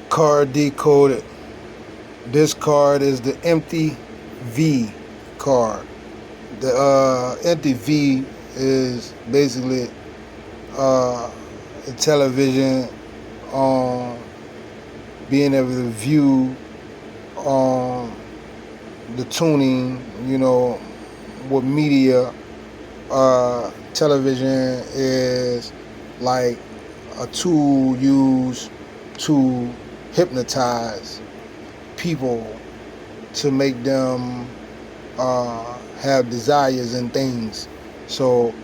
Card decoded. This card is the Empty Vee Card. The Empty Vee is basically a television being able to view the tuning, with media. Television is like a tool used to hypnotize people to make them have desires and things. So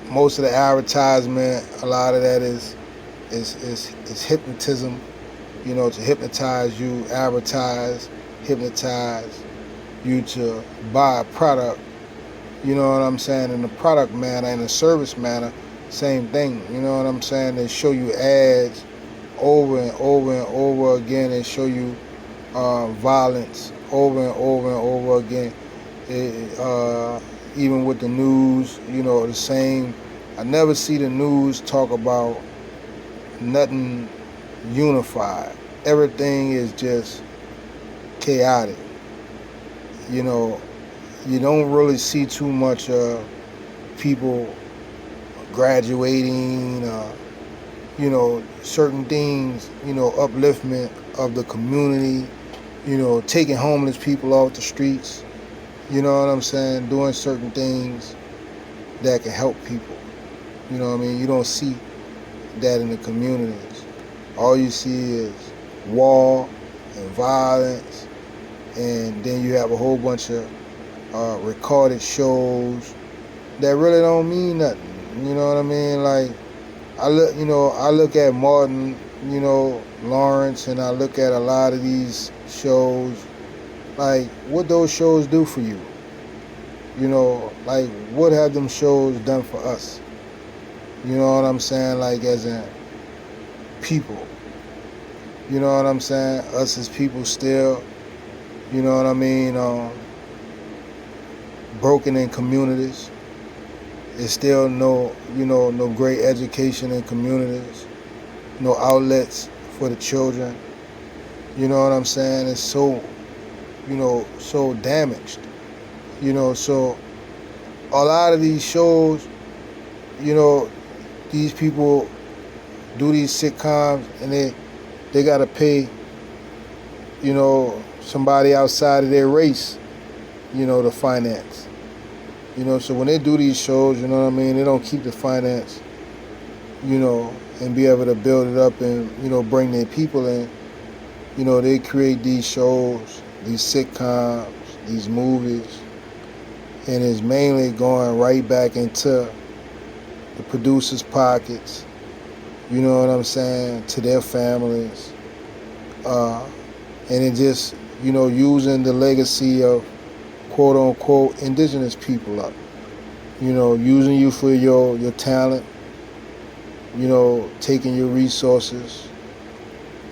most of the advertisement, a lot of that is hypnotism. To hypnotize you, hypnotize you to buy a product. You know what I'm saying? In the product manner, in the service manner, same thing. You know what I'm saying? They show you ads over and over and over again. They show you violence over and over and over again. Even with the news, the same. I never see the news talk about nothing unified. Everything is just chaotic. You don't really see too much people graduating, certain things, upliftment of the community, taking homeless people off the streets, you know what I'm saying, doing certain things that can help people. You know what I mean? You don't see that in the communities. All you see is war and violence, and then you have a whole bunch of recorded shows that really don't mean nothing. You know what I mean? Like I look at Martin, Lawrence, and I look at a lot of these shows. Like, what those shows do for you? Like, what have them shows done for us? You know what I'm saying? Like, as in people. You know what I'm saying? Us as people still, you know what I mean? Broken in communities. There's still no great education in communities. No outlets for the children. You know what I'm saying? It's so damaged. So a lot of these shows, these people do these sitcoms and they gotta pay, somebody outside of their race, to finance. So when they do these shows, they don't keep the finance, and be able to build it up and, bring their people in. They create these shows, these sitcoms, these movies, and it's mainly going right back into the producers' pockets, you know what I'm saying, to their families. And it just, using the legacy of quote unquote indigenous people up. Using you for your talent, taking your resources,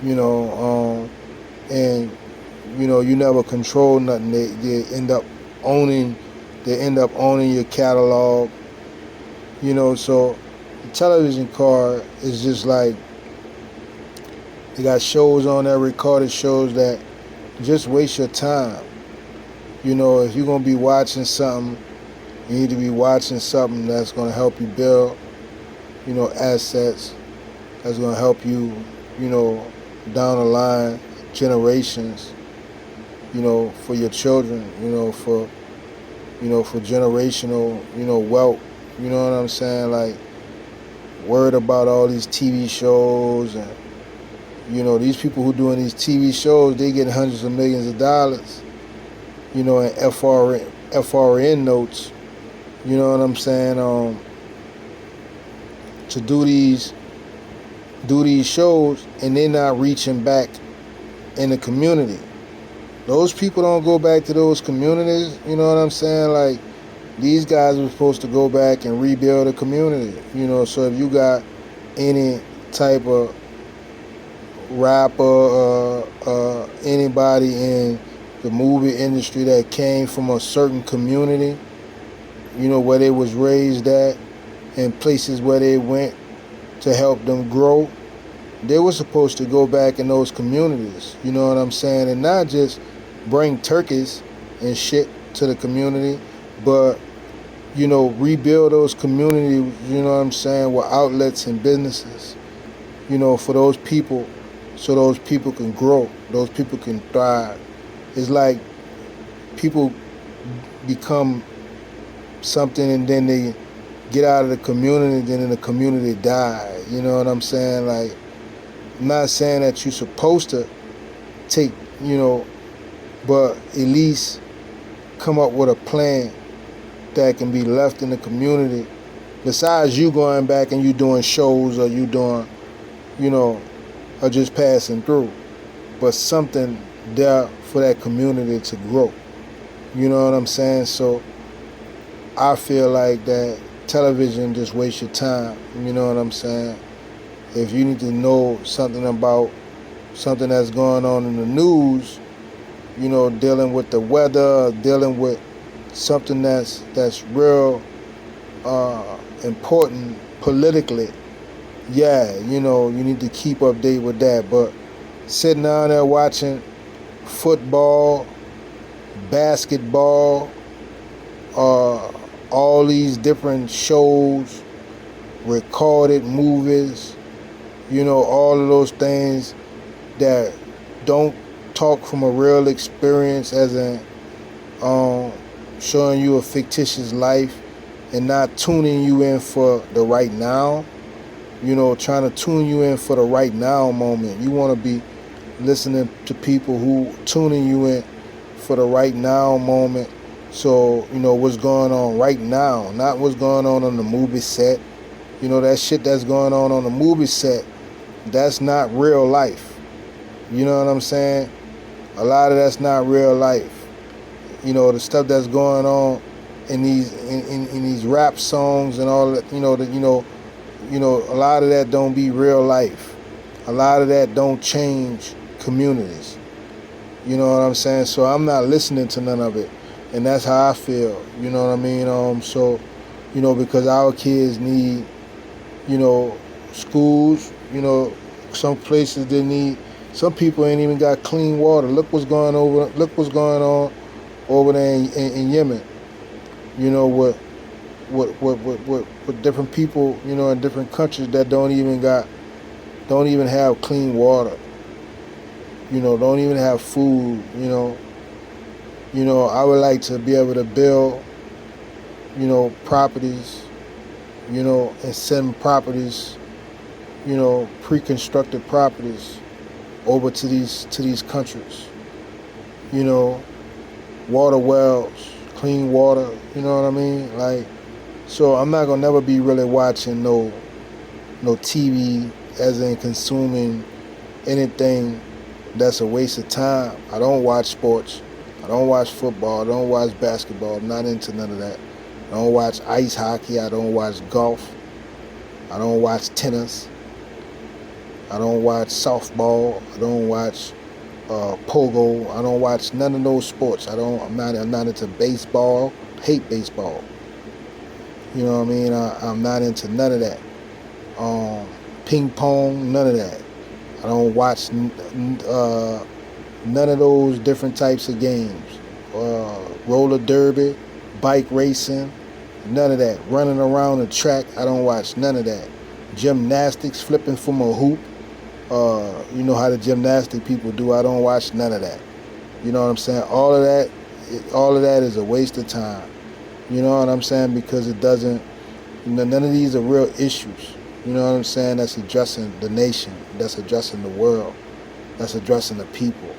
and you never control nothing. They end up owning your catalog. So the television card is just like, they got shows on there, recorded shows that just waste your time. If you're gonna be watching something, you need to be watching something that's gonna help you build, assets, that's gonna help you, down the line, generations, for your children, for generational, wealth. You know what I'm saying? Like, worried about all these TV shows and, these people who doing these TV shows, they get hundreds of millions of dollars, in FRN notes, you know what I'm saying, to do these shows, and they're not reaching back in the community. Those people don't go back to those communities, you know what I'm saying? Like, these guys were supposed to go back and rebuild a community, so if you got any type of rapper, anybody in the movie industry that came from a certain community, where they was raised at, and places where they went to help them grow, They were supposed to go back in those communities, you know what I'm saying, and not just bring turkeys and shit to the community, but rebuild those communities, you know what I'm saying, with outlets and businesses, for those people, so those people can grow, those people can thrive. It's like people become something and then they get out of the community, then in the community die. You know what I'm saying? Like, I'm not saying that you're supposed to take, but at least come up with a plan that can be left in the community. Besides you going back and you doing shows or you doing, or just passing through, but something there for that community to grow. You know what I'm saying? So I feel like that television just wastes your time. You know what I'm saying? If you need to know something about something that's going on in the news, dealing with the weather, dealing with something that's real important politically, yeah, you need to keep update with that. But sitting down there watching football, basketball, all these different shows, recorded movies, all of those things that don't talk from a real experience, as in showing you a fictitious life and not tuning you in for the right now, trying to tune you in for the right now moment. You want to be listening to people who tuning you in for the right now moment. So, what's going on right now, not what's going on the movie set. That shit that's going on the movie set, that's not real life. You know what I'm saying? A lot of that's not real life. The stuff that's going on in these rap songs and all that, a lot of that don't be real life. A lot of that don't change communities. You know what I'm saying? So I'm not listening to none of it. And that's how I feel. You know what I mean? So, because our kids need, schools, some places they need, some people ain't even got clean water. Look what's going on over there in Yemen. With different people, in different countries that don't even have clean water. Don't even have food, I would like to be able to build, properties, and send properties, pre-constructed properties over to these countries. Water wells, clean water, you know what I mean? Like, so I'm not gonna never be really watching no TV, as in consuming anything that's a waste of time. I don't watch sports. I don't watch football. I don't watch basketball. I'm not into none of that. I don't watch ice hockey. I don't watch golf. I don't watch tennis. I don't watch softball. I don't watch pogo. I don't watch none of those sports. I'm not into baseball. Hate baseball. You know what I mean? I'm not into none of that. Ping pong, none of that. I don't watch none of those different types of games. Roller derby, bike racing, none of that. Running around the track, I don't watch none of that. Gymnastics, flipping from a hoop, you know how the gymnastic people do. I don't watch none of that. You know what I'm saying? All of that is a waste of time. You know what I'm saying? Because it doesn't, none of these are real issues. You know what I'm saying? That's addressing the nation. That's addressing the world. That's addressing the people.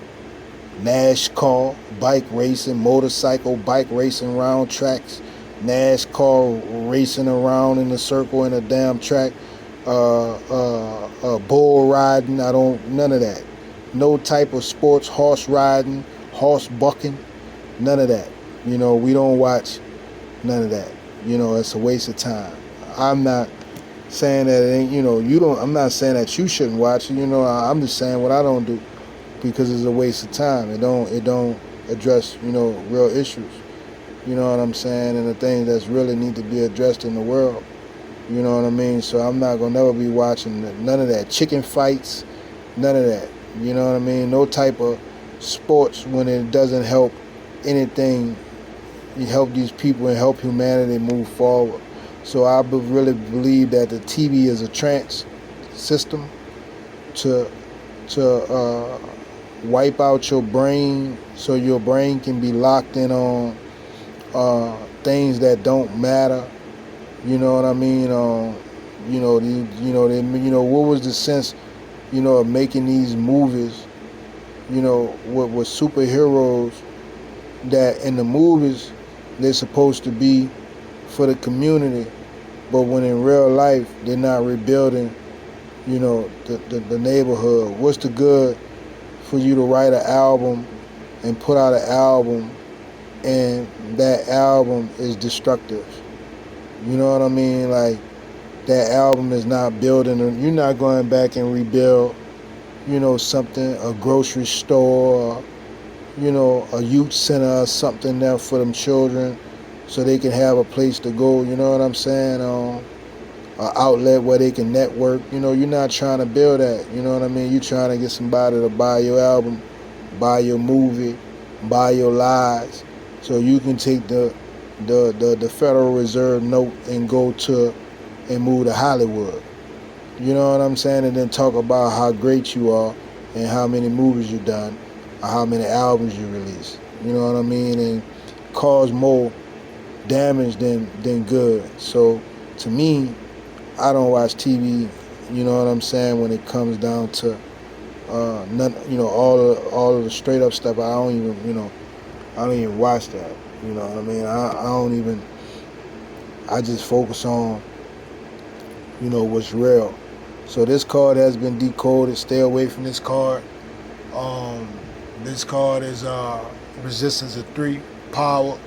NASCAR, bike racing, motorcycle, bike racing around tracks, NASCAR racing around in a circle in a damn track, bull riding, none of that. No type of sports, horse riding, horse bucking, none of that. We don't watch none of that. It's a waste of time. I'm not saying that it ain't, I'm not saying that you shouldn't watch it, I'm just saying what I don't do, because it's a waste of time. It don't address, real issues. You know what I'm saying? And the things that's really need to be addressed in the world. You know what I mean? So I'm not gonna never be watching none of that chicken fights, none of that. You know what I mean? No type of sports when it doesn't help anything. You help these people and help humanity move forward. So I really believe that the TV is a trance system to wipe out your brain, so your brain can be locked in on things that don't matter. You know what I mean? What was the sense, of making these movies, with superheroes that in the movies they're supposed to be for the community, but when in real life they're not rebuilding, the neighborhood. What's the good for you to write an album and put out an album and that album is destructive? You know what I mean? Like, that album is not building, you're not going back and rebuild, something, a grocery store, a youth center or something there for them children so they can have a place to go, you know what I'm saying? An outlet where they can network. You're not trying to build that, you know what I mean? You're trying to get somebody to buy your album, buy your movie, buy your lies, so you can take the Federal Reserve note and go to and move to Hollywood. You know what I'm saying? And then talk about how great you are and how many movies you've done or how many albums you release. You know what I mean? And cause more damage than good. So to me, I don't watch TV, you know what I'm saying, when it comes down to none, all of the straight up stuff. I don't even watch that. You know what I mean? I just focus on, what's real. So this card has been decoded. Stay away from this card. This card is resistance of 3, power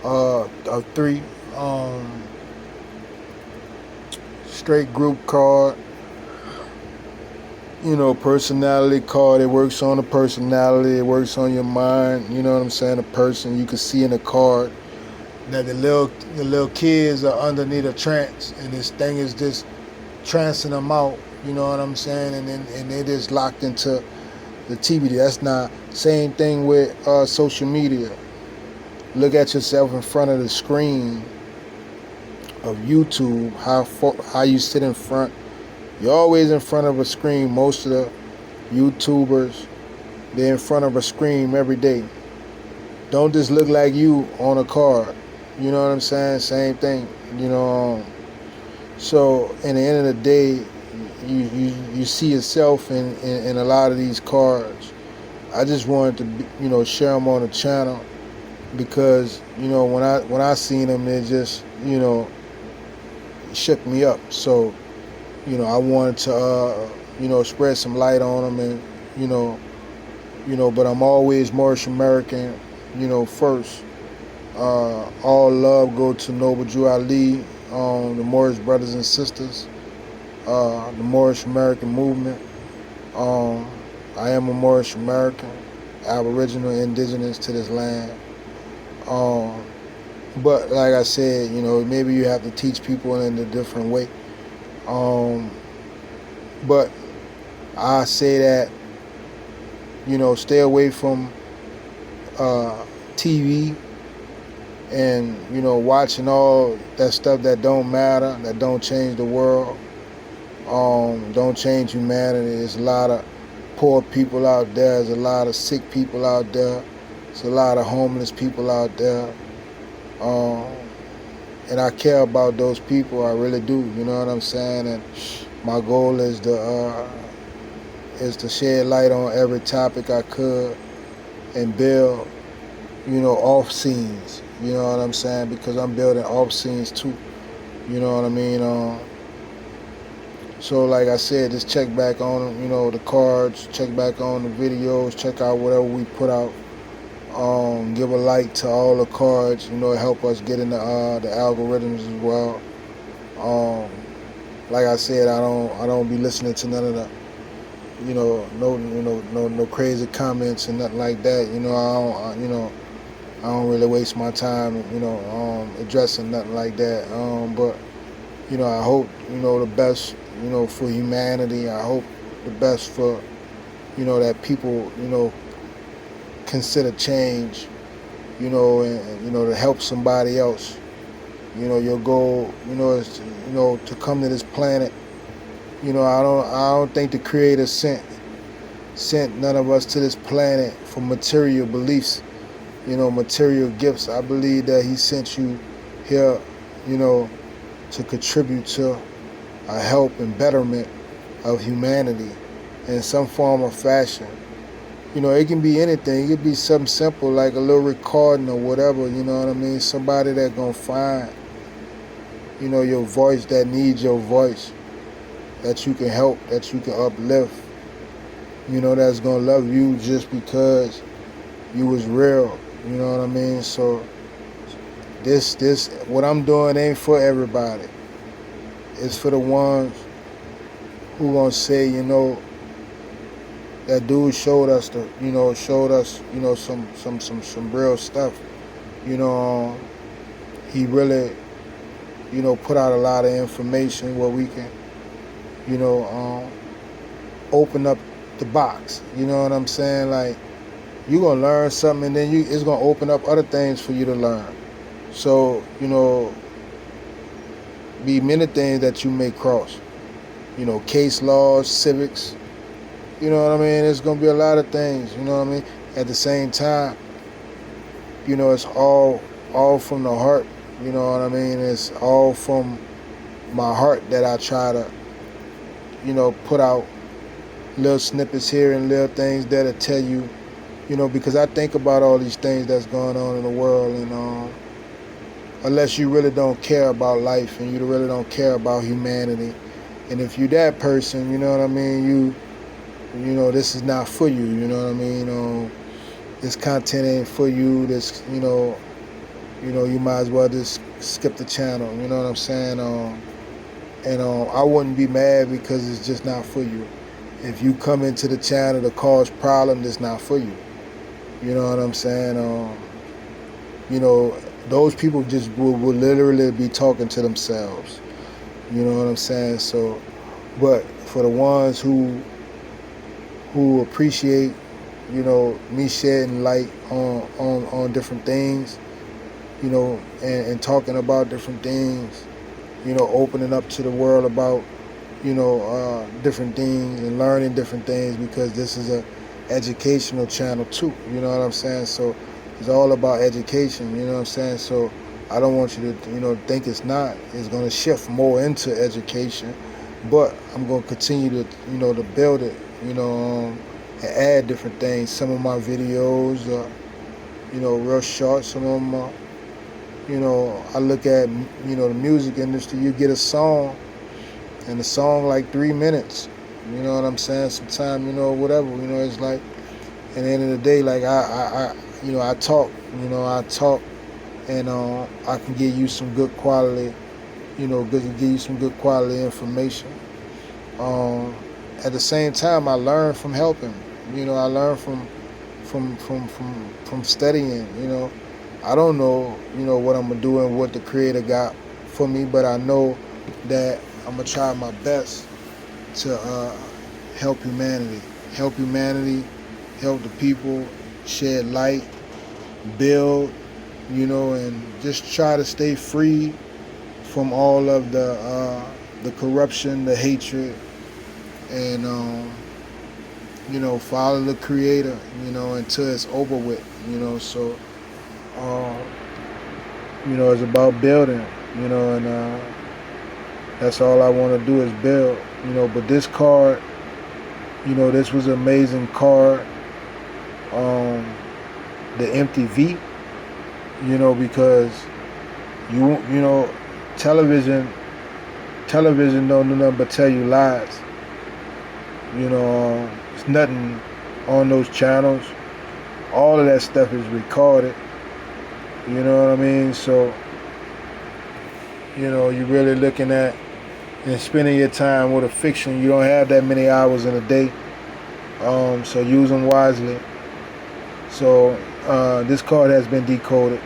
of 3, straight group card. Personality card. It works on the personality. It works on your mind. You know what I'm saying? A person, you can see in the card that the little kids are underneath a trance, and this thing is just trancing them out. You know what I'm saying? And they're just locked into the TV. That's not same thing with social media. Look at yourself in front of the screen of YouTube. How you sit in front. You're always in front of a screen. Most of the YouTubers, they're in front of a screen every day. Don't just look like you on a card. You know what I'm saying? Same thing. So in the end of the day, you see yourself in a lot of these cards. I just wanted to share them on the channel because when I seen them, it just shook me up. So I wanted to spread some light on them, and but I'm always Moorish American, first. All love go to Noble Drew Ali, the Moorish brothers and sisters, the Moorish American movement. I am a Moorish American, Aboriginal, indigenous to this land. But like I said, maybe you have to teach people in a different way. But I say that, stay away from TV and, watching all that stuff that don't matter, that don't change the world, don't change humanity. There's a lot of poor people out there. There's a lot of sick people out there. There's a lot of homeless people out there. And I care about those people. I really do. You know what I'm saying? And my goal is to shed light on every topic I could and build, off scenes. You know what I'm saying? Because I'm building off scenes too. You know what I mean? So like I said, just check back on, the cards, check back on the videos, check out whatever we put out. Give a like to all the cards, help us get in the algorithms as well. Like I said, I don't be listening to none of the, no crazy comments and nothing like that. I don't really waste my time, addressing nothing like that. But I hope, the best, for humanity. I hope the best for, that people, consider change, and, to help somebody else. Your goal, is, to come to this planet. I don't think the Creator sent none of us to this planet for material beliefs, material gifts. I believe that He sent you here, to contribute to a help and betterment of humanity in some form or fashion. It can be anything. It could be something simple like a little recording or whatever, you know what I mean? Somebody that gonna find, your voice, that needs your voice, that you can help, that you can uplift, that's gonna love you just because you was real, you know what I mean? So this what I'm doing ain't for everybody. It's for the ones who gonna say, that dude showed us some real stuff. He really, put out a lot of information where we can, open up the box. You know what I'm saying? Like, you're gonna learn something, and then it's gonna open up other things for you to learn. So, be many things that you may cross. Case laws, civics. You know what I mean? It's gonna be a lot of things. You know what I mean? At the same time, it's all from the heart. You know what I mean? It's all from my heart that I try to, put out little snippets here and little things that'll tell you, because I think about all these things that's going on in the world, and unless you really don't care about life and you really don't care about humanity, and if you that person, you know what I mean, this is not for you, you know what I mean? This content ain't for you. This, you might as well just skip the channel, you know what I'm saying? And I wouldn't be mad because it's just not for you. If you come into the channel to cause problems, it's not for you. You know what I'm saying? Those people just will literally be talking to themselves. You know what I'm saying? So, but for the ones who appreciate, me shedding light on different things, and talking about different things, opening up to the world about, different things and learning different things, because this is a educational channel too, you know what I'm saying? So it's all about education, you know what I'm saying? So I don't want you to, think it's not. It's going to shift more into education, but I'm going to continue to, to build it, and add different things. Some of my videos are, real short. Some of them are, I look at, the music industry. You get a song, and the song like 3 minutes. You know what I'm saying? Sometimes, whatever. It's like, at the end of the day, like I talk. And I can give you some good quality, give you some good quality information. At the same time, I learn from helping. I learn from studying. I don't know, what I'm gonna do and what the Creator got for me, but I know that I'm gonna try my best to help humanity, help the people, shed light, build, and just try to stay free from all of the corruption, the hatred, and follow the Creator, until it's over with, so it's about building, and that's all I want to do is build, but this card, this was an amazing card, the Empty Vee, because television don't do nothing but tell you lies. It's nothing on those channels. All of that stuff is recorded. You know what I mean? So, you're really looking at and spending your time with a fiction. You don't have that many hours in a day. So use them wisely. So this card has been decoded.